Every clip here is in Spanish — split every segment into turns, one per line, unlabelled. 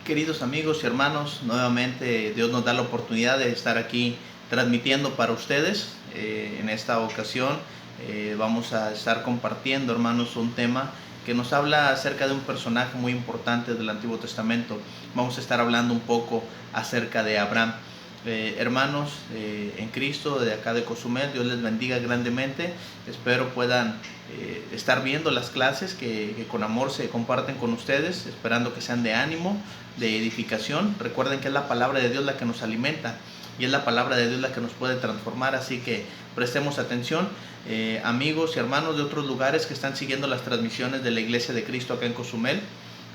Queridos amigos y hermanos, nuevamente Dios nos da la oportunidad de estar aquí transmitiendo para ustedes. En esta ocasión vamos a estar compartiendo, hermanos, un tema que nos habla acerca de un personaje muy importante del Antiguo Testamento. Vamos a estar hablando un poco acerca de Abraham. Hermanos en Cristo, de acá de Cozumel, Dios les bendiga grandemente. Espero puedan estar viendo las clases que con amor se comparten con ustedes, esperando que sean de ánimo, de edificación. Recuerden que es la palabra de Dios la que nos alimenta y es la palabra de Dios la que nos puede transformar, así que prestemos atención. Amigos y hermanos de otros lugares que están siguiendo las transmisiones de la Iglesia de Cristo acá en Cozumel,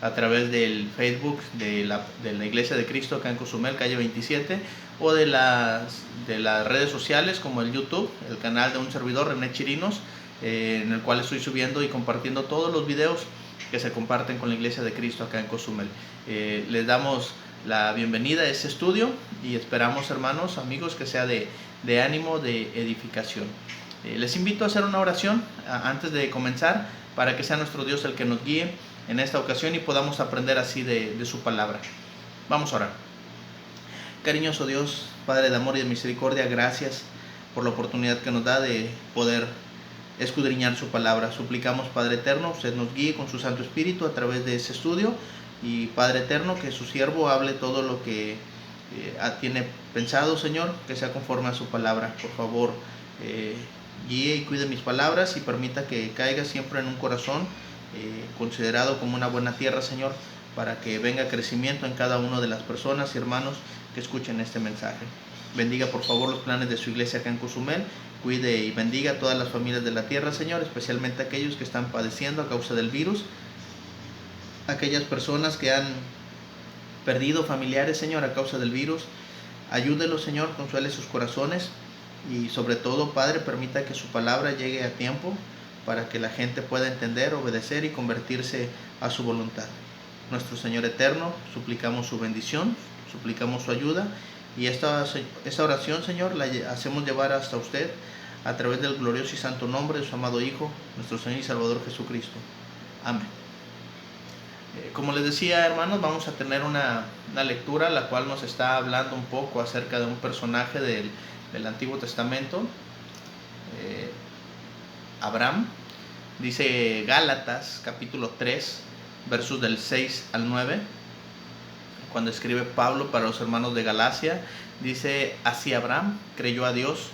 a través del Facebook de la Iglesia de Cristo acá en Cozumel, calle 27, o de las redes sociales como el YouTube, el canal de un servidor, René Chirinos, en el cual estoy subiendo y compartiendo todos los videos que se comparten con la Iglesia de Cristo acá en Cozumel. Les damos la bienvenida a este estudio y esperamos, hermanos, amigos, que sea de ánimo, de edificación. Les invito a hacer una oración antes de comenzar, para que sea nuestro Dios el que nos guíe en esta ocasión y podamos aprender así de su palabra. Vamos a orar. Cariñoso Dios, Padre de amor y de misericordia, gracias por la oportunidad que nos da de poder escudriñar su palabra. Suplicamos, Padre eterno, usted nos guíe con su Santo Espíritu a través de ese estudio, y Padre eterno, que su siervo hable todo lo que tiene pensado, Señor, que sea conforme a su palabra. Por favor, guíe y cuide mis palabras y permita que caiga siempre en un corazón considerado como una buena tierra, Señor, para que venga crecimiento en cada una de las personas y hermanos que escuchen este mensaje. Bendiga por favor los planes de su iglesia acá en Cozumel. Cuide y bendiga a todas las familias de la tierra, Señor, especialmente aquellos que están padeciendo a causa del virus, aquellas personas que han perdido familiares, Señor, a causa del virus. Ayúdelos, Señor, consuele sus corazones y sobre todo, Padre, permita que su palabra llegue a tiempo para que la gente pueda entender, obedecer y convertirse a su voluntad. Nuestro Señor eterno, suplicamos su bendición, suplicamos su ayuda, y esta oración, Señor, la hacemos llevar hasta usted a través del glorioso y santo nombre de su amado Hijo, nuestro Señor y Salvador Jesucristo. Amén. Como les decía, hermanos, vamos a tener una lectura la cual nos está hablando un poco acerca de un personaje del Antiguo Testamento, Abraham. Dice Gálatas capítulo 3, versos del 6 al 9, cuando escribe Pablo para los hermanos de Galacia, dice: así Abraham creyó a Dios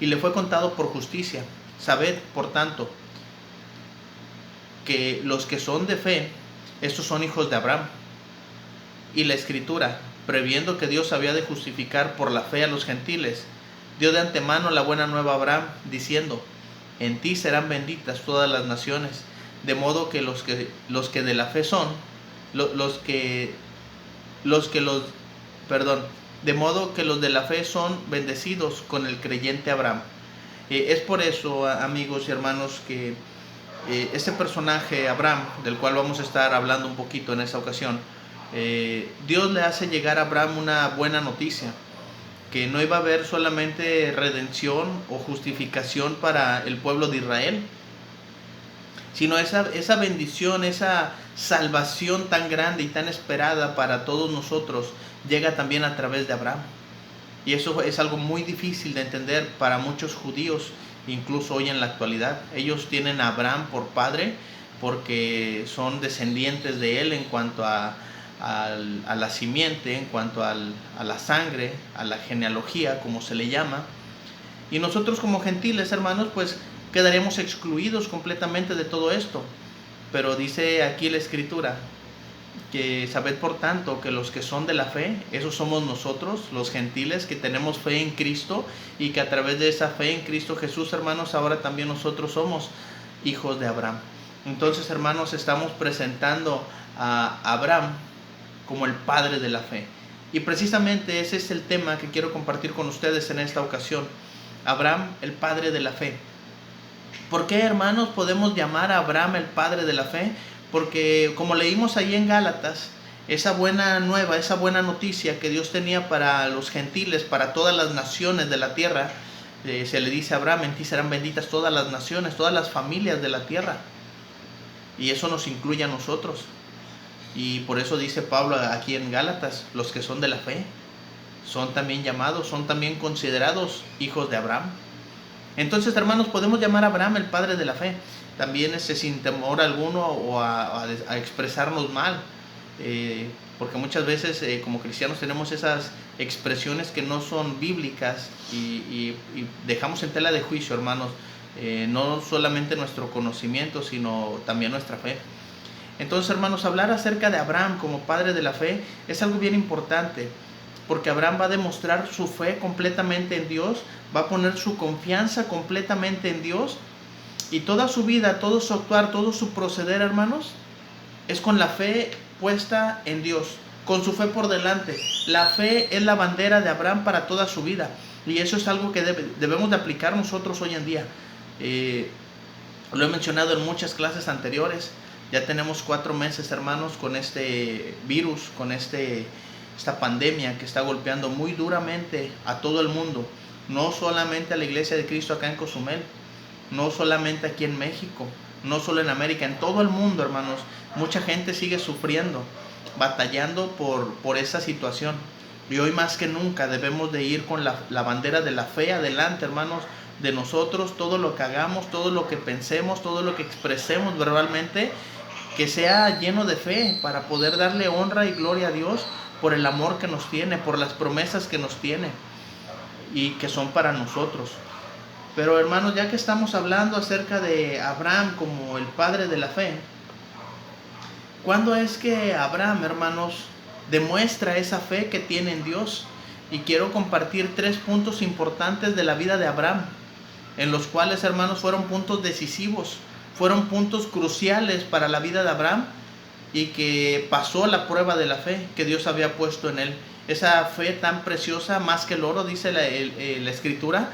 y le fue contado por justicia. Sabed, por tanto, que los que son de fe, estos son hijos de Abraham. Y la Escritura, previendo que Dios había de justificar por la fe a los gentiles, dio de antemano la buena nueva a Abraham, diciendo: en ti serán benditas todas las naciones. De modo que los que de la fe son, de modo que los de la fe son bendecidos con el creyente Abraham. Es por eso, amigos y hermanos, que este personaje Abraham, del cual vamos a estar hablando un poquito en esta ocasión, Dios le hace llegar a Abraham una buena noticia, que no iba a haber solamente redención o justificación para el pueblo de Israel, sino esa bendición, esa salvación tan grande y tan esperada para todos nosotros, llega también a través de Abraham. Y eso es algo muy difícil de entender para muchos judíos, incluso hoy en la actualidad. Ellos tienen a Abraham por padre porque son descendientes de él en cuanto a la simiente, en cuanto a la sangre, a la genealogía, como se le llama. Y nosotros como gentiles, hermanos, pues quedaremos excluidos completamente de todo esto. Pero dice aquí la Escritura que sabed por tanto que los que son de la fe, esos somos nosotros, los gentiles que tenemos fe en Cristo, y que a través de esa fe en Cristo Jesús, hermanos, ahora también nosotros somos hijos de Abraham. Entonces, hermanos, estamos presentando a Abraham como el padre de la fe. Y precisamente ese es el tema que quiero compartir con ustedes en esta ocasión. Abraham, el padre de la fe. ¿Por qué, hermanos, podemos llamar a Abraham el padre de la fe? Porque, como leímos ahí en Gálatas, esa buena nueva, esa buena noticia que Dios tenía para los gentiles, para todas las naciones de la tierra, se le dice a Abraham: en ti serán benditas todas las naciones, todas las familias de la tierra. Y eso nos incluye a nosotros. Y por eso dice Pablo aquí en Gálatas, los que son de la fe son también llamados, son también considerados hijos de Abraham. Entonces, hermanos, podemos llamar a Abraham el padre de la fe. También sin temor alguno o a expresarnos mal. Porque muchas veces como cristianos tenemos esas expresiones que no son bíblicas y dejamos en tela de juicio, hermanos, no solamente nuestro conocimiento, sino también nuestra fe. Entonces, hermanos, hablar acerca de Abraham como padre de la fe es algo bien importante, porque Abraham va a demostrar su fe completamente en Dios, va a poner su confianza completamente en Dios, y toda su vida, todo su actuar, todo su proceder, hermanos, es con la fe puesta en Dios, con su fe por delante. La fe es la bandera de Abraham para toda su vida, y eso es algo que debemos de aplicar nosotros hoy en día. Lo he mencionado en muchas clases anteriores. Ya tenemos 4 meses, hermanos, con este virus, con esta pandemia que está golpeando muy duramente a todo el mundo. No solamente a la Iglesia de Cristo acá en Cozumel, no solamente aquí en México, no solo en América, en todo el mundo, hermanos. Mucha gente sigue sufriendo, batallando por esa situación. Y hoy más que nunca debemos de ir con la bandera de la fe adelante, hermanos, de nosotros. Todo lo que hagamos, todo lo que pensemos, todo lo que expresemos verbalmente, que sea lleno de fe, para poder darle honra y gloria a Dios por el amor que nos tiene, por las promesas que nos tiene y que son para nosotros. Pero, hermanos, ya que estamos hablando acerca de Abraham como el padre de la fe, ¿cuándo es que Abraham, hermanos, demuestra esa fe que tiene en Dios? Y quiero compartir 3 puntos importantes de la vida de Abraham, en los cuales, hermanos, fueron puntos decisivos, fueron puntos cruciales para la vida de Abraham, y que pasó la prueba de la fe que Dios había puesto en él. Esa fe tan preciosa, más que el oro, dice la Escritura,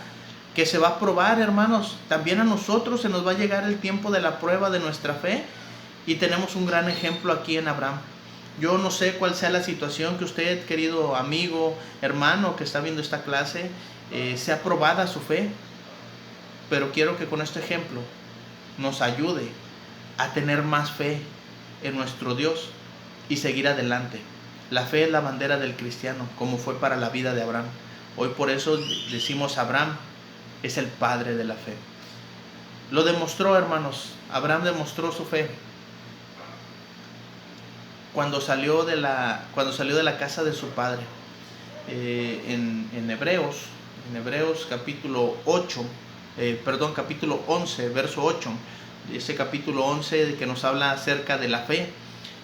que se va a probar, hermanos. También a nosotros se nos va a llegar el tiempo de la prueba de nuestra fe, y tenemos un gran ejemplo aquí en Abraham. Yo no sé cuál sea la situación que usted, querido amigo, hermano, que está viendo esta clase, sea probada su fe, pero quiero que con este ejemplo nos ayude a tener más fe en nuestro Dios y seguir adelante. La fe es la bandera del cristiano, como fue para la vida de Abraham. Hoy por eso decimos Abraham es el padre de la fe. Lo demostró, hermanos. Abraham demostró su fe cuando salió de la casa de su padre. En Hebreos capítulo 11, verso 8. Ese capítulo 11 que nos habla acerca de la fe,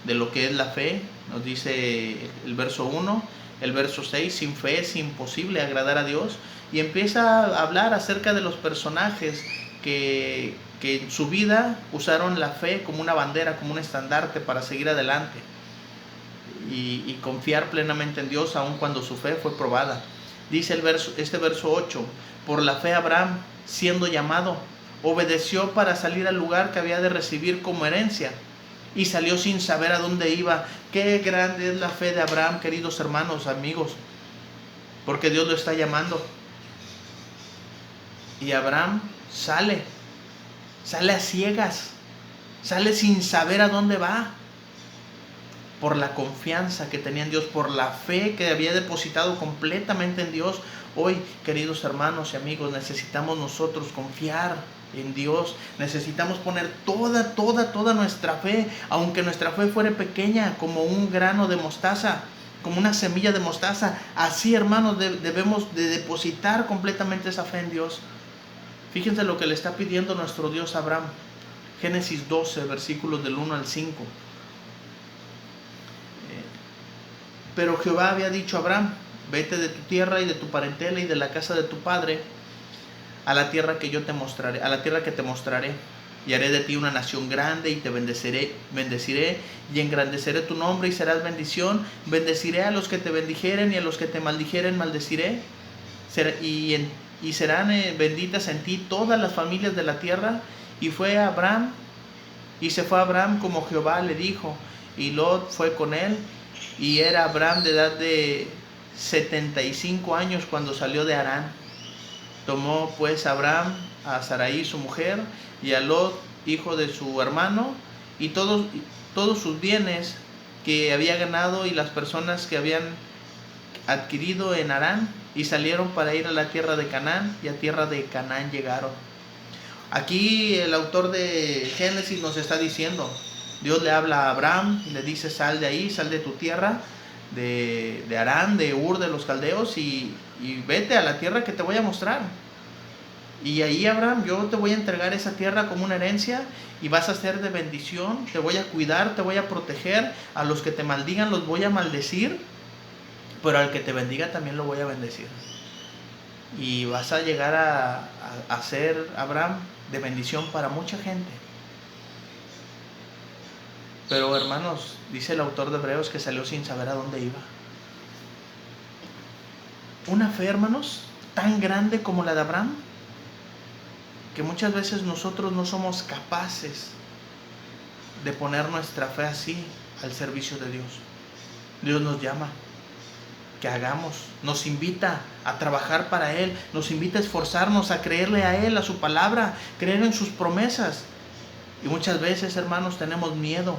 de lo que es la fe. Nos dice el verso 1, el verso 6, sin fe es imposible agradar a Dios. Y empieza a hablar acerca de los personajes que en su vida usaron la fe como una bandera, como un estandarte para seguir adelante y confiar plenamente en Dios, aun cuando su fe fue probada. Dice este verso 8, por la fe Abraham, siendo llamado, obedeció para salir al lugar que había de recibir como herencia, y salió sin saber a dónde iba. Qué grande es la fe de Abraham, queridos hermanos, amigos, porque Dios lo está llamando. Y Abraham sale a ciegas, sale sin saber a dónde va, por la confianza que tenía en Dios, por la fe que había depositado completamente en Dios. Hoy, queridos hermanos y amigos, necesitamos nosotros confiar en Dios. Necesitamos poner toda nuestra fe, aunque nuestra fe fuere pequeña, como un grano de mostaza, como una semilla de mostaza. Así, hermanos, debemos de depositar completamente esa fe en Dios. Fíjense lo que le está pidiendo nuestro Dios a Abraham. Génesis 12, versículos del 1 al 5. Pero Jehová había dicho a Abraham, vete de tu tierra y de tu parentela y de la casa de tu padre a la tierra que yo te mostraré, a la tierra que te mostraré, y haré de ti una nación grande y te bendeciré y engrandeceré tu nombre y serás bendición. Bendeciré a los que te bendijeren y a los que te maldijeren maldeciré, y serán benditas en ti todas las familias de la tierra. Y se fue Abraham como Jehová le dijo, y Lot fue con él. Y era Abraham de edad de 75 años cuando salió de Harán. Tomó pues Abraham a Sarai su mujer y a Lot hijo de su hermano y todos sus bienes que había ganado y las personas que habían adquirido en Harán, y salieron para ir a la tierra de Canaán, y a tierra de Canaán llegaron. Aquí el autor de Génesis nos está diciendo, Dios le habla a Abraham y le dice: sal de ahí, sal de tu tierra, de Harán, de Ur de los Caldeos, y vete a la tierra que te voy a mostrar. Y ahí, Abraham, yo te voy a entregar esa tierra como una herencia, y vas a ser de bendición, te voy a cuidar, te voy a proteger, a los que te maldigan los voy a maldecir, pero al que te bendiga también lo voy a bendecir. Y vas a llegar a ser, Abraham, de bendición para mucha gente. Pero, hermanos, dice el autor de Hebreos que salió sin saber a dónde iba. Una fe, hermanos, tan grande como la de Abraham, que muchas veces nosotros no somos capaces de poner nuestra fe así al servicio de Dios. Dios nos llama que hagamos, nos invita a trabajar para Él, nos invita a esforzarnos, a creerle a Él, a su palabra, creer en sus promesas. Y muchas veces, hermanos, tenemos miedo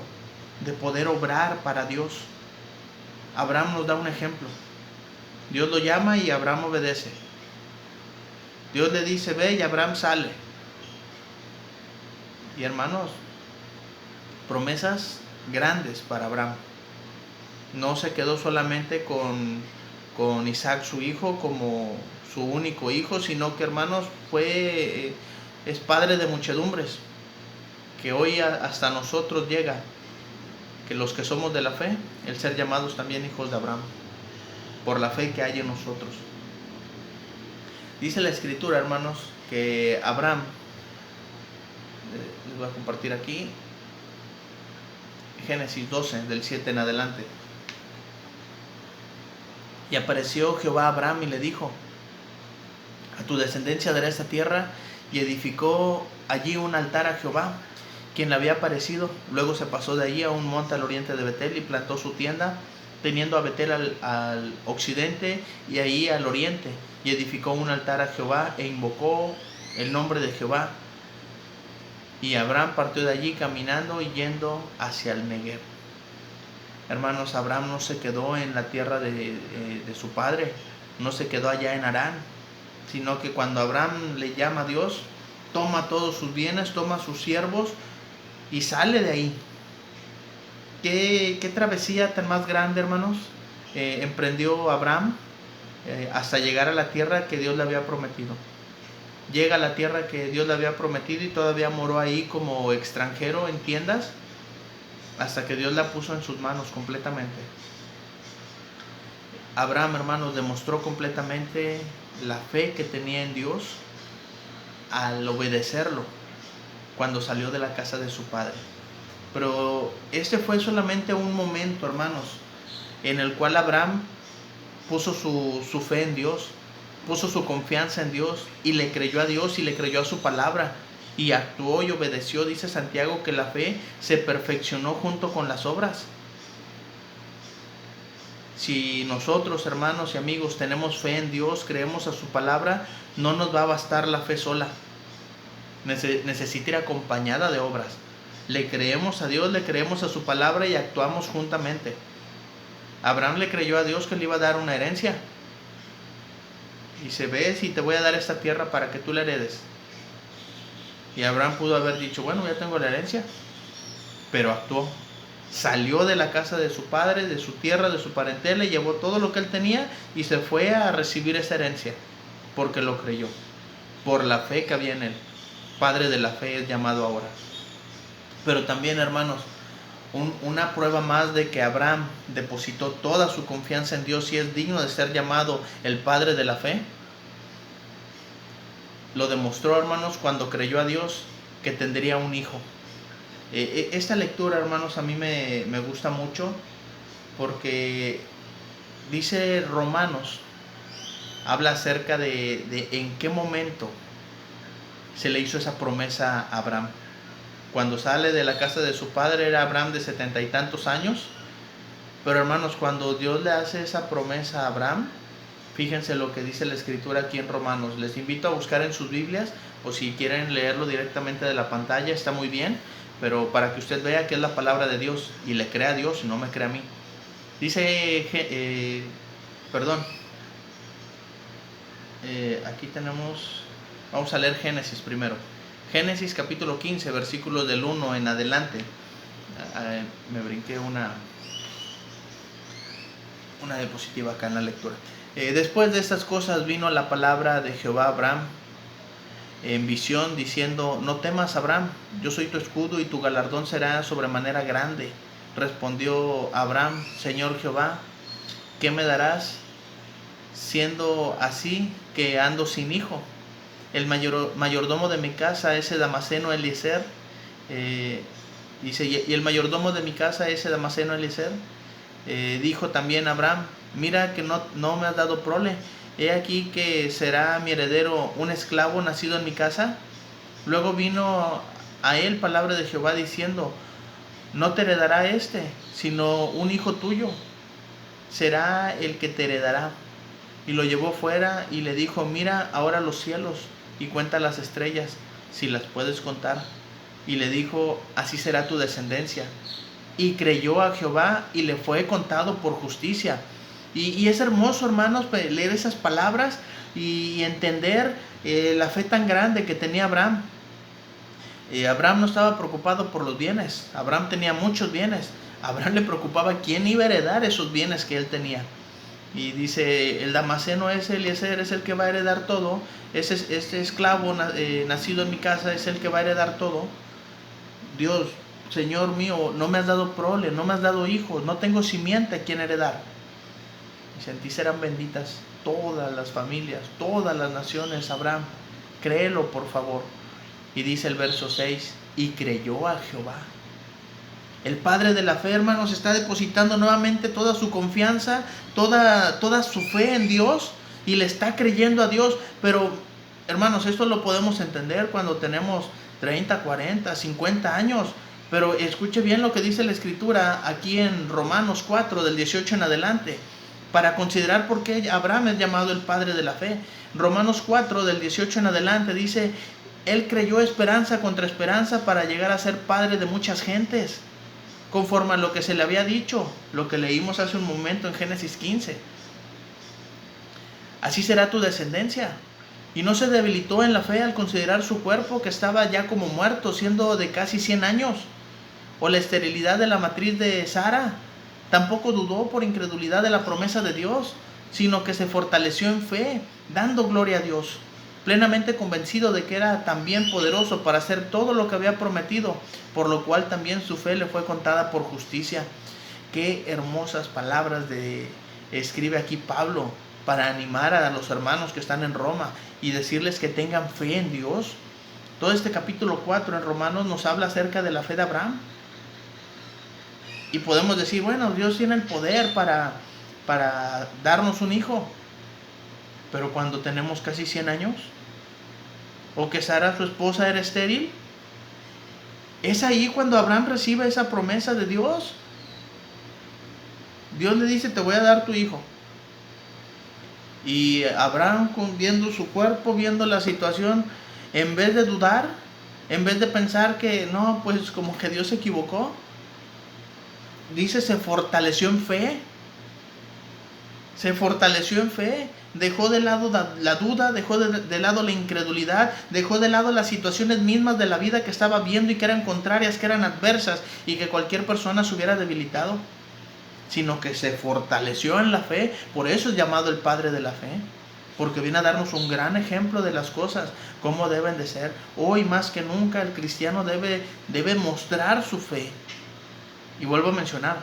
de poder obrar para Dios. Abraham nos da un ejemplo. Dios lo llama y Abraham obedece. Dios le dice: ve, y Abraham sale. Y, hermanos, promesas grandes para Abraham. No se quedó solamente con Isaac, su hijo, como su único hijo, sino que, hermanos, es padre de muchedumbres, que hoy hasta nosotros llega, que los que somos de la fe, el ser llamados también hijos de Abraham, por la fe que hay en nosotros. Dice la Escritura, hermanos, que Abraham, les voy a compartir aquí, Génesis 12, del 7 en adelante. Y apareció Jehová a Abraham y le dijo: a tu descendencia daré esta tierra. Y edificó allí un altar a Jehová, quien le había aparecido. Luego se pasó de allí a un monte al oriente de Betel y plantó su tienda, teniendo a Betel al occidente y ahí al oriente. Y edificó un altar a Jehová e invocó el nombre de Jehová. Y Abraham partió de allí caminando y yendo hacia el Negev. Hermanos, Abraham no se quedó en la tierra de su padre, no se quedó allá en Harán, sino que cuando Abraham le llama a Dios, toma todos sus bienes, toma sus siervos y sale de ahí. ¿Qué travesía tan más grande, hermanos, emprendió Abraham hasta llegar a la tierra que Dios le había prometido? Llega a la tierra que Dios le había prometido y todavía moró ahí como extranjero en tiendas, hasta que Dios la puso en sus manos completamente. Abraham, hermanos, demostró completamente la fe que tenía en Dios al obedecerlo cuando salió de la casa de su padre. Pero este fue solamente un momento, hermanos, en el cual Abraham puso su fe en Dios, puso su confianza en Dios y le creyó a Dios y le creyó a su palabra. Y actuó y obedeció. Dice Santiago que la fe se perfeccionó junto con las obras. Si nosotros, hermanos y amigos, tenemos fe en Dios, creemos a su palabra, no nos va a bastar la fe sola. Necesita ir acompañada de obras. Le creemos a Dios, le creemos a su palabra y actuamos juntamente. Abraham le creyó a Dios que le iba a dar una herencia. Y se ve: si te voy a dar esta tierra para que tú la heredes. Y Abraham pudo haber dicho: bueno, ya tengo la herencia. Pero actuó. Salió de la casa de su padre, de su tierra, de su parentela, y llevó todo lo que él tenía y se fue a recibir esa herencia. Porque lo creyó. Por la fe que había en él. Padre de la fe es llamado ahora. Pero también, hermanos, una prueba más de que Abraham depositó toda su confianza en Dios y es digno de ser llamado el padre de la fe. Lo demostró, hermanos, cuando creyó a Dios que tendría un hijo. Esta lectura, hermanos, a mí me gusta mucho porque dice Romanos, habla acerca de en qué momento se le hizo esa promesa a Abraham. Cuando sale de la casa de su padre era Abraham de 70 y tantos años. Pero, hermanos, cuando Dios le hace esa promesa a Abraham, fíjense lo que dice la Escritura aquí en Romanos. Les invito a buscar en sus Biblias, o si quieren leerlo directamente de la pantalla, está muy bien. pero para que usted vea que es la palabra de Dios y le crea a Dios y no me crea a mí. Dice, aquí tenemos, vamos a leer Génesis primero. Génesis capítulo 15, versículos del 1 en adelante. Me brinqué una diapositiva acá en la lectura. Después de estas cosas vino la palabra de Jehová a Abraham en visión, diciendo: no temas, Abraham, yo soy tu escudo y tu galardón será sobremanera grande. Respondió Abraham: Señor Jehová, ¿qué me darás siendo así que ando sin hijo? El mayordomo de mi casa, ese Damaseno Eliezer, dice, y el mayordomo de mi casa, ese Damaseno Eliezer, dijo también Abraham: mira que no me has dado prole. He aquí que será mi heredero un esclavo nacido en mi casa. Luego vino a él palabra de Jehová diciendo: no te heredará sino un hijo tuyo será el que te heredará. Y lo llevó fuera y le dijo: mira ahora los cielos y cuenta las estrellas, si las puedes contar. Y le dijo: así será tu descendencia. Y creyó a Jehová y le fue contado por justicia. Y es hermoso, hermanos, leer esas palabras y entender la fe tan grande que tenía Abraham. Abraham no estaba preocupado por los bienes. Abraham tenía muchos bienes. A Abraham le preocupaba quién iba a heredar esos bienes que él tenía. Y dice: el Damaseno ese Eliezer es el que va a heredar todo. Este esclavo nacido en mi casa es el que va a heredar todo. Dios, Señor mío, no me has dado prole, no me has dado hijos, no tengo simiente a quien heredar. Y en ti serán benditas todas las familias, todas las naciones, Abraham. Créelo, por favor. Y dice el verso 6: y creyó a Jehová. El padre de la fe, hermanos, está depositando nuevamente toda su confianza, toda su fe en Dios, y le está creyendo a Dios. Pero, hermanos, esto lo podemos entender cuando tenemos 30, 40, 50 años. Pero escuche bien lo que dice la Escritura aquí en Romanos 4, del 18 en adelante, para considerar por qué Abraham es llamado el padre de la fe. Romanos 4, del 18 en adelante, dice: él creyó esperanza contra esperanza para llegar a ser padre de muchas gentes, conforme a lo que se le había dicho, lo que leímos hace un momento en Génesis 15. Así será tu descendencia. Y no se debilitó en la fe al considerar su cuerpo, que estaba ya como muerto, siendo de casi 100 años, o la esterilidad de la matriz de Sara. Tampoco dudó por incredulidad de la promesa de Dios, sino que se fortaleció en fe, dando gloria a Dios, plenamente convencido de que era también poderoso para hacer todo lo que había prometido, por lo cual también su fe le fue contada por justicia. Qué hermosas palabras escribe aquí Pablo para animar a los hermanos que están en Roma y decirles que tengan fe en Dios. Todo este capítulo 4 en Romanos nos habla acerca de la fe de Abraham. Y podemos decir: bueno, Dios tiene el poder para darnos un hijo. Pero cuando tenemos casi 100 años, o que Sara, su esposa, era estéril, es ahí cuando Abraham recibe esa promesa de Dios. Dios le dice: te voy a dar tu hijo. Y Abraham, viendo su cuerpo, viendo la situación, en vez de dudar, en vez de pensar que no, pues como que Dios se equivocó, dice: se fortaleció en fe. Se fortaleció en fe. Dejó de lado la duda, dejó de lado la incredulidad, dejó de lado las situaciones mismas de la vida que estaba viendo y que eran contrarias, que eran adversas y que cualquier persona se hubiera debilitado, sino que se fortaleció en la fe. Por eso es llamado el padre de la fe, porque viene a darnos un gran ejemplo de las cosas, cómo deben de ser. Hoy más que nunca el cristiano debe mostrar su fe. Y vuelvo a mencionar,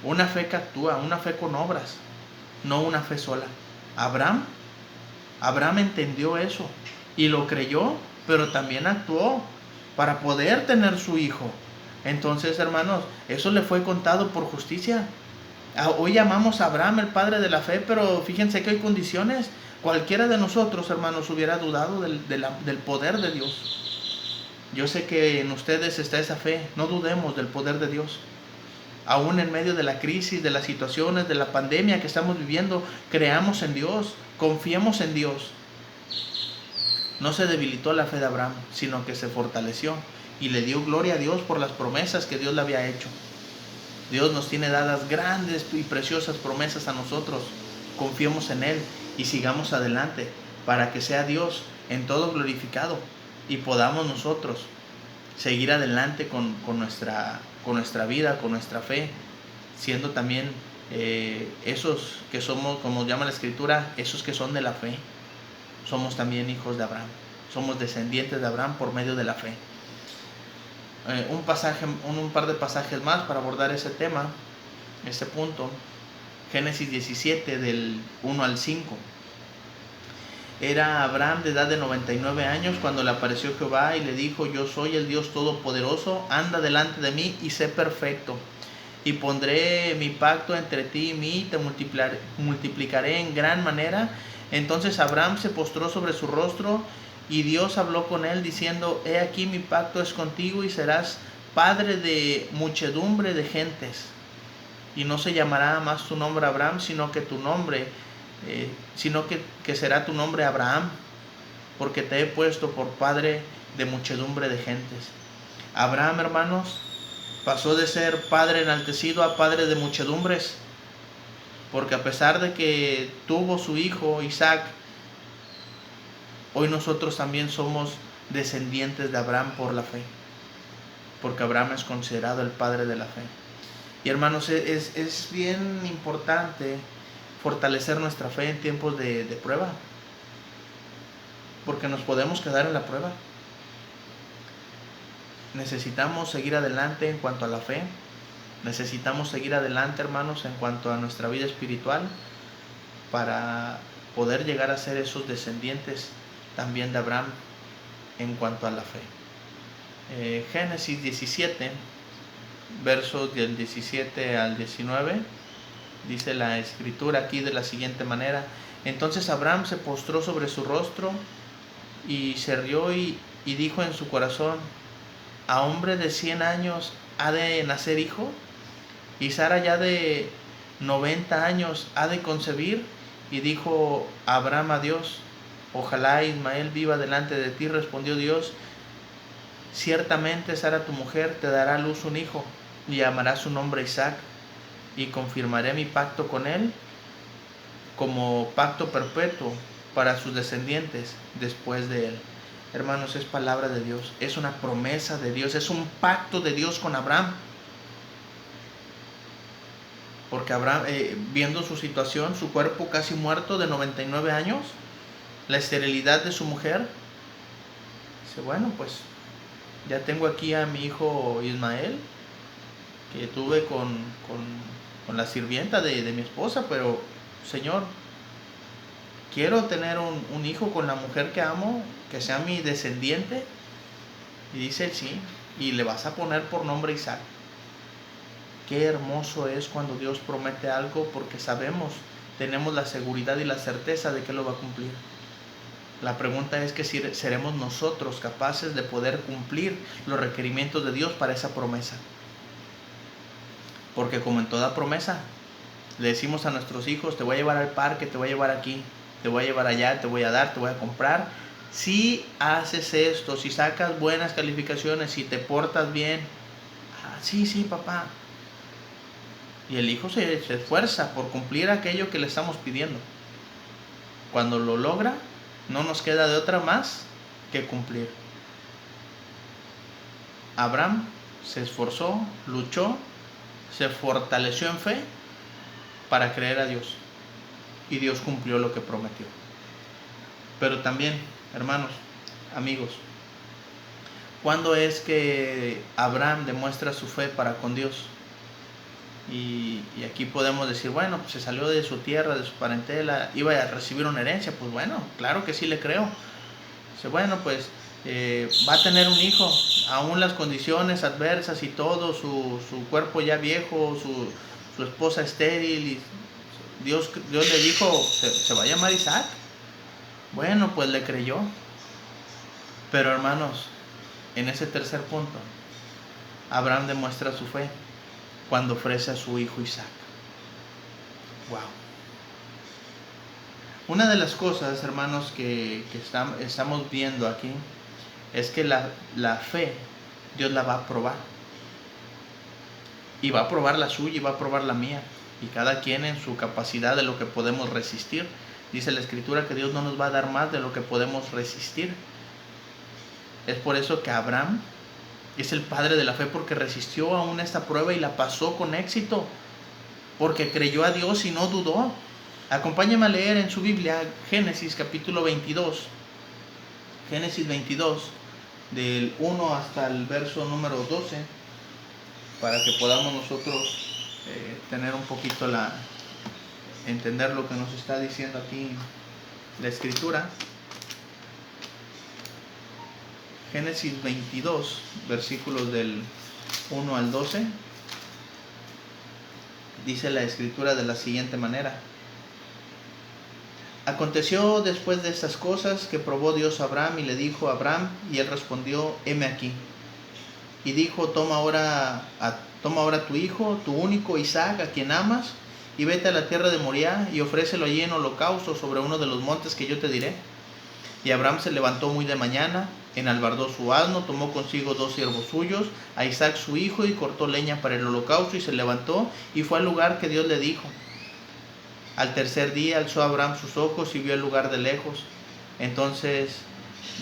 una fe que actúa, una fe con obras, no una fe sola. Abraham entendió eso y lo creyó, pero también actuó para poder tener su hijo. Entonces, hermanos, eso le fue contado por justicia. Hoy llamamos a Abraham el padre de la fe, pero fíjense que hay condiciones. Cualquiera de nosotros, hermanos, hubiera dudado del poder de Dios. Yo sé que en ustedes está esa fe. No dudemos del poder de Dios. Aún en medio de la crisis, de las situaciones, de la pandemia que estamos viviendo, creamos en Dios, confiemos en Dios. No se debilitó la fe de Abraham, sino que se fortaleció. y le dio gloria a Dios por las promesas que Dios le había hecho. Dios nos tiene dadas grandes y preciosas promesas a nosotros. Confiemos en Él y sigamos adelante para que sea Dios en todo glorificado y podamos nosotros seguir adelante con nuestra vida, con nuestra fe, siendo también esos que somos, como llama la Escritura, esos que son de la fe. Somos también hijos de Abraham, somos descendientes de Abraham por medio de la fe. Un par de pasajes más para abordar ese tema, ese punto. Génesis 17 del 1 al 5. Era Abraham de edad de 99 años cuando le apareció Jehová y le dijo: yo soy el Dios Todopoderoso, anda delante de mí y sé perfecto. Y pondré mi pacto entre ti y mí, te multiplicaré en gran manera. Entonces Abraham se postró sobre su rostro y Dios habló con él diciendo: he aquí mi pacto es contigo y serás padre de muchedumbre de gentes. Y no se llamará más tu nombre Abraham, sino que será tu nombre Abraham, porque te he puesto por padre de muchedumbre de gentes. Abraham, hermanos, pasó de ser padre enaltecido a padre de muchedumbres, porque a pesar de que tuvo su hijo Isaac, hoy nosotros también somos descendientes de Abraham por la fe, porque Abraham es considerado el padre de la fe. Y hermanos, es bien importante fortalecer nuestra fe en tiempos de prueba, porque nos podemos quedar en la prueba. Necesitamos seguir adelante en cuanto a la fe. Necesitamos seguir adelante, hermanos, en cuanto a nuestra vida espiritual, para poder llegar a ser esos descendientes también de Abraham en cuanto a la fe. Génesis 17, versos del 17 al 19, dice la Escritura aquí de la siguiente manera: entonces Abraham se postró sobre su rostro y se rió y dijo en su corazón: ¿a hombre de 100 años ha de nacer hijo? ¿Y Sara ya de 90 años ha de concebir? Y dijo Abraham a Dios: ojalá Ismael viva delante de ti. Respondió Dios: ciertamente Sara tu mujer te dará a luz un hijo, y llamará su nombre Isaac, y confirmaré mi pacto con él como pacto perpetuo para sus descendientes después de él. Hermanos, es palabra de Dios, es una promesa de Dios, es un pacto de Dios con Abraham. Porque Abraham, viendo su situación, su cuerpo casi muerto de 99 años, la esterilidad de su mujer, dice: bueno, pues ya tengo aquí a mi hijo Ismael, que tuve con la sirvienta de mi esposa, pero Señor, quiero tener un hijo con la mujer que amo, que sea mi descendiente. Y dice: sí, y le vas a poner por nombre Isaac. Qué hermoso es cuando Dios promete algo, porque sabemos, tenemos la seguridad y la certeza de que lo va a cumplir. La pregunta es que si seremos nosotros capaces de poder cumplir los requerimientos de Dios para esa promesa. Porque como en toda promesa, le decimos a nuestros hijos: te voy a llevar al parque, te voy a llevar aquí, te voy a llevar allá, te voy a dar, te voy a comprar, si haces esto, si sacas buenas calificaciones, si te portas bien. Sí, papá. Y el hijo se esfuerza por cumplir aquello que le estamos pidiendo. Cuando lo logra, no nos queda de otra más que cumplir. Abraham se esforzó, luchó, se fortaleció en fe para creer a Dios. Y Dios cumplió lo que prometió. Pero también, hermanos, amigos, ¿cuándo es que Abraham demuestra su fe para con Dios? Y aquí podemos decir: bueno, pues se salió de su tierra, de su parentela, iba a recibir una herencia. Pues bueno, claro que sí le creo. Dice: bueno, pues va a tener un hijo, aún las condiciones adversas y todo, su cuerpo ya viejo, su esposa estéril, y Dios le dijo: se va a llamar Isaac. Bueno, pues le creyó. Pero hermanos, en ese tercer punto, Abraham demuestra su fe cuando ofrece a su hijo Isaac. Wow. Una de las cosas, hermanos, que estamos viendo aquí es que la fe Dios la va a probar. Y va a probar la suya y va a probar la mía. Y cada quien en su capacidad de lo que podemos resistir. Dice la Escritura que Dios no nos va a dar más de lo que podemos resistir. Es por eso que Abraham es el padre de la fe, porque resistió aún esta prueba y la pasó con éxito. Porque creyó a Dios y no dudó. Acompáñame a leer en su Biblia Génesis capítulo 22. Génesis 22, del 1 hasta el verso número 12, para que podamos nosotros tener un poquito entender lo que nos está diciendo aquí la Escritura. Génesis 22, versículos del 1 al 12. Dice la Escritura de la siguiente manera: Aconteció después de estas cosas que probó Dios a Abraham y le dijo a Abraham, y él respondió: heme aquí. Y dijo: toma ahora tu hijo, tu único Isaac, a quien amas, y vete a la tierra de Moriah y ofrécelo allí en holocausto sobre uno de los montes que yo te diré. Y Abraham se levantó muy de mañana, enalbardó su asno, tomó consigo 2 siervos suyos, a Isaac su hijo, y cortó leña para el holocausto, y se levantó y fue al lugar que Dios le dijo. Al tercer día alzó Abraham sus ojos y vio el lugar de lejos. Entonces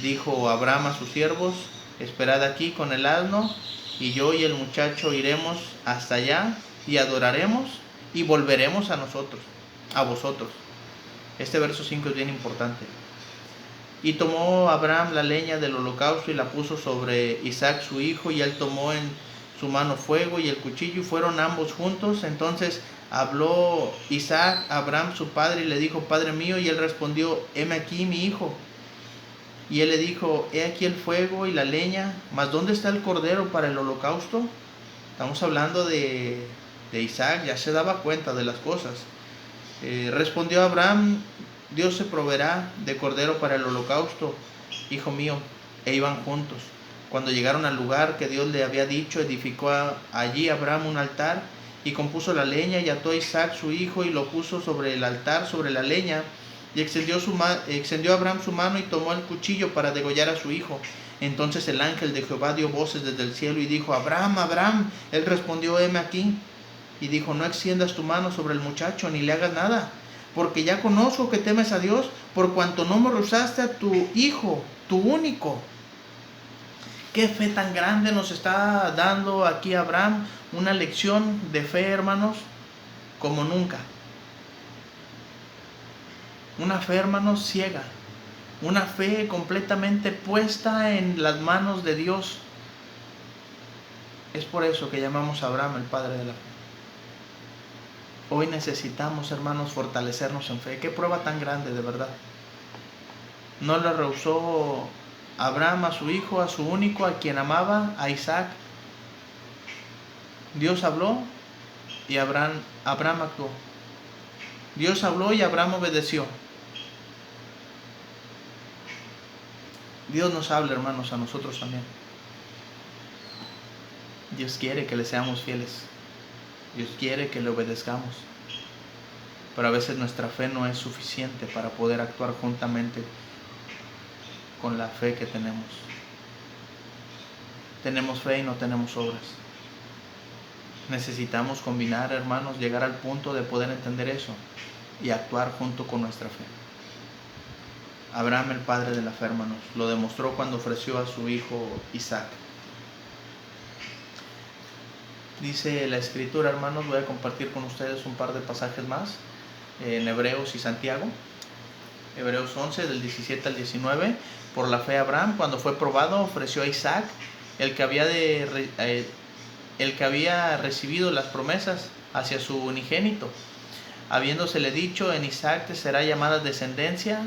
dijo Abraham a sus siervos: esperad aquí con el asno, y yo y el muchacho iremos hasta allá y adoraremos y volveremos a vosotros. Este verso 5 es bien importante. Y tomó Abraham la leña del holocausto y la puso sobre Isaac su hijo, y él tomó en su mano fuego y el cuchillo, y fueron ambos juntos. Entonces habló Isaac a Abraham su padre y le dijo: Padre mío. Y él respondió: heme aquí, mi hijo. Y él le dijo: he aquí el fuego y la leña, mas ¿dónde está el cordero para el holocausto? Estamos hablando de Isaac, ya se daba cuenta de las cosas. Respondió Abraham: Dios se proveerá de cordero para el holocausto, hijo mío. E iban juntos. Cuando llegaron al lugar que Dios le había dicho, edificó allí Abraham un altar, y compuso la leña, y ató a Isaac su hijo, y lo puso sobre el altar, sobre la leña. Y extendió Abraham su mano y tomó el cuchillo para degollar a su hijo. Entonces el ángel de Jehová dio voces desde el cielo y dijo: Abraham, Abraham. Él respondió: heme aquí. Y dijo: no extiendas tu mano sobre el muchacho, ni le hagas nada, porque ya conozco que temes a Dios, por cuanto no me rehusaste a tu hijo, tu único. Qué fe tan grande nos está dando aquí Abraham, una lección de fe, hermanos, como nunca. Una fe, hermanos, ciega. Una fe completamente puesta en las manos de Dios. Es por eso que llamamos a Abraham el padre de la fe. Hoy necesitamos, hermanos, fortalecernos en fe. Qué prueba tan grande, de verdad. No le rehusó Abraham a su hijo, a su único, a quien amaba, a Isaac. Dios habló y Abraham actuó. Dios habló y Abraham obedeció. Dios nos habla, hermanos, a nosotros también. Dios quiere que le seamos fieles. Dios quiere que le obedezcamos. Pero a veces nuestra fe no es suficiente para poder actuar juntamente con la fe que tenemos. Tenemos fe y no tenemos obras. Necesitamos combinar, hermanos, llegar al punto de poder entender eso y actuar junto con nuestra fe. Abraham, el padre de la fe, hermanos, lo demostró cuando ofreció a su hijo Isaac. Dice la Escritura, hermanos, voy a compartir con ustedes un par de pasajes más en Hebreos y Santiago. Hebreos 11, del 17 al 19. Por la fe Abraham, cuando fue probado, ofreció a Isaac, el que había recibido las promesas, hacia su unigénito, habiéndosele dicho: en Isaac te será llamada descendencia,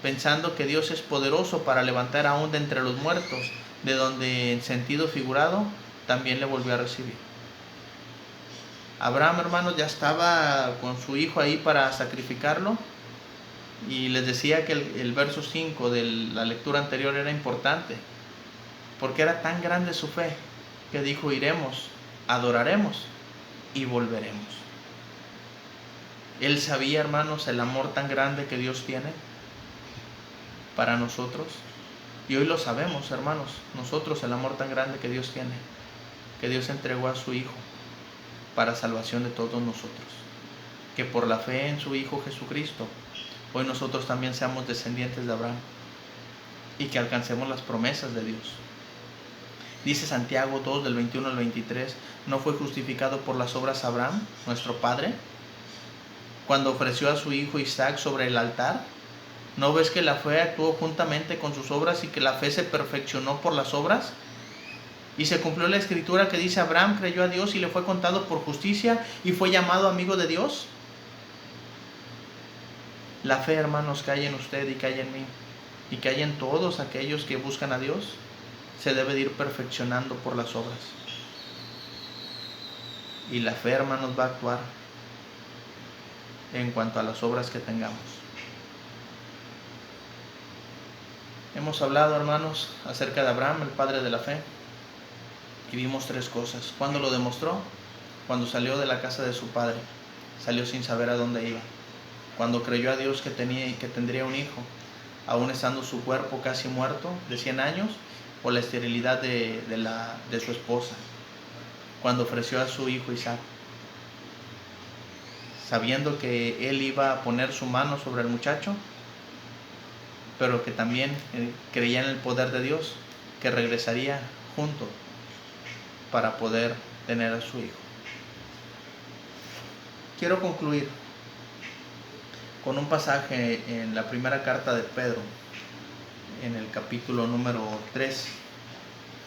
pensando que Dios es poderoso para levantar aún de entre los muertos, de donde en sentido figurado también le volvió a recibir. Abraham, hermanos, ya estaba con su hijo ahí para sacrificarlo, y les decía que el verso 5 de la lectura anterior era importante, porque era tan grande su fe que dijo: iremos, adoraremos y volveremos. Él sabía, hermanos, el amor tan grande que Dios tiene para nosotros. Y hoy lo sabemos, hermanos, nosotros, el amor tan grande que Dios tiene, que Dios entregó a su Hijo para salvación de todos nosotros, que por la fe en su Hijo Jesucristo, hoy nosotros también seamos descendientes de Abraham y que alcancemos las promesas de Dios. Dice Santiago 2 del 21 al 23, ¿no fue justificado por las obras Abraham, nuestro padre, cuando ofreció a su hijo Isaac sobre el altar? ¿No ves que la fe actuó juntamente con sus obras y que la fe se perfeccionó por las obras? Y se cumplió la escritura que dice, Abraham creyó a Dios y le fue contado por justicia y fue llamado amigo de Dios. La fe, hermanos, que hay en usted y que hay en mí y que hay en todos aquellos que buscan a Dios, se debe de ir perfeccionando por las obras. Y la fe, hermanos, va a actuar en cuanto a las obras que tengamos. Hemos hablado, hermanos, acerca de Abraham, el padre de la fe, y vimos tres cosas. ¿Cuándo lo demostró? Cuando salió de la casa de su padre, salió sin saber a dónde iba. Cuando creyó a Dios que tendría un hijo, aún estando su cuerpo casi muerto, de 100 años, por la esterilidad de su esposa. Cuando ofreció a su hijo Isaac, sabiendo que él iba a poner su mano sobre el muchacho, pero que también creía en el poder de Dios, que regresaría junto para poder tener a su hijo. Quiero concluir con un pasaje en la primera carta de Pedro, en el capítulo número 3,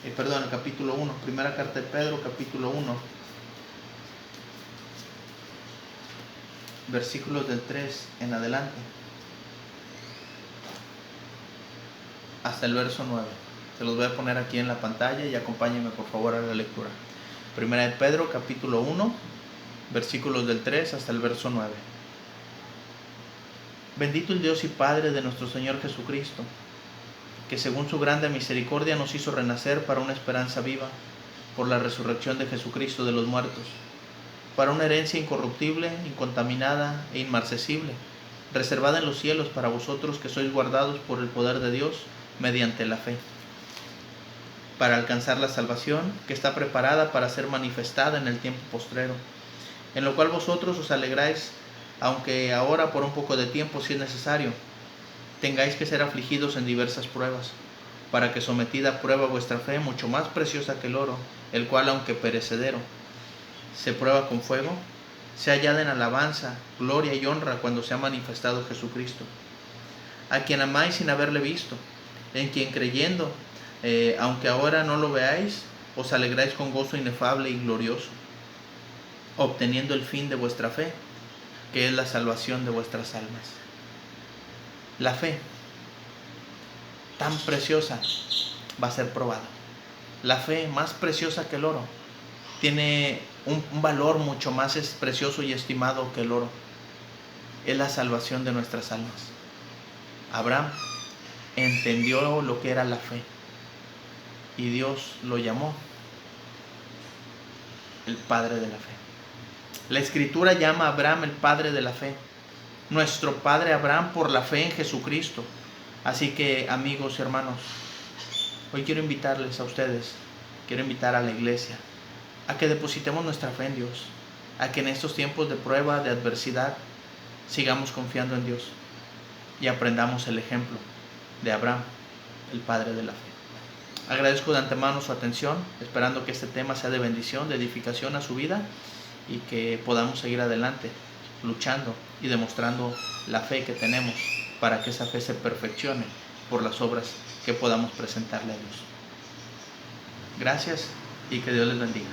el capítulo 1, primera carta de Pedro, capítulo 1, versículos del 3 en adelante, hasta el verso 9. Se los voy a poner aquí en la pantalla y acompáñenme por favor a la lectura. Primera de Pedro, capítulo 1, versículos del 3 hasta el verso 9. Bendito el Dios y Padre de nuestro Señor Jesucristo, que según su grande misericordia nos hizo renacer para una esperanza viva, por la resurrección de Jesucristo de los muertos, para una herencia incorruptible, incontaminada e inmarcesible, reservada en los cielos para vosotros que sois guardados por el poder de Dios mediante la fe, para alcanzar la salvación que está preparada para ser manifestada en el tiempo postrero, en lo cual vosotros os alegráis, aunque ahora por un poco de tiempo, si es necesario, tengáis que ser afligidos en diversas pruebas, para que sometida a prueba vuestra fe, mucho más preciosa que el oro, el cual aunque perecedero, se prueba con fuego, sea hallada en alabanza, gloria y honra cuando sea manifestado Jesucristo, a quien amáis sin haberle visto, en quien creyendo, aunque ahora no lo veáis, os alegráis con gozo inefable y glorioso, obteniendo el fin de vuestra fe, que es la salvación de vuestras almas. La fe, tan preciosa, va a ser probada. La fe, más preciosa que el oro, tiene un valor mucho más precioso y estimado que el oro. Es la salvación de nuestras almas. Abraham entendió lo que era la fe y Dios lo llamó el padre de la fe. La Escritura llama a Abraham el padre de la fe, nuestro padre Abraham por la fe en Jesucristo. Así que, amigos y hermanos, hoy quiero invitarles a ustedes, quiero invitar a la iglesia a que depositemos nuestra fe en Dios, a que en estos tiempos de prueba, de adversidad, sigamos confiando en Dios y aprendamos el ejemplo de Abraham, el padre de la fe. Agradezco de antemano su atención, esperando que este tema sea de bendición, de edificación a su vida y que podamos seguir adelante, luchando y demostrando la fe que tenemos para que esa fe se perfeccione por las obras que podamos presentarle a Dios. Gracias y que Dios les bendiga.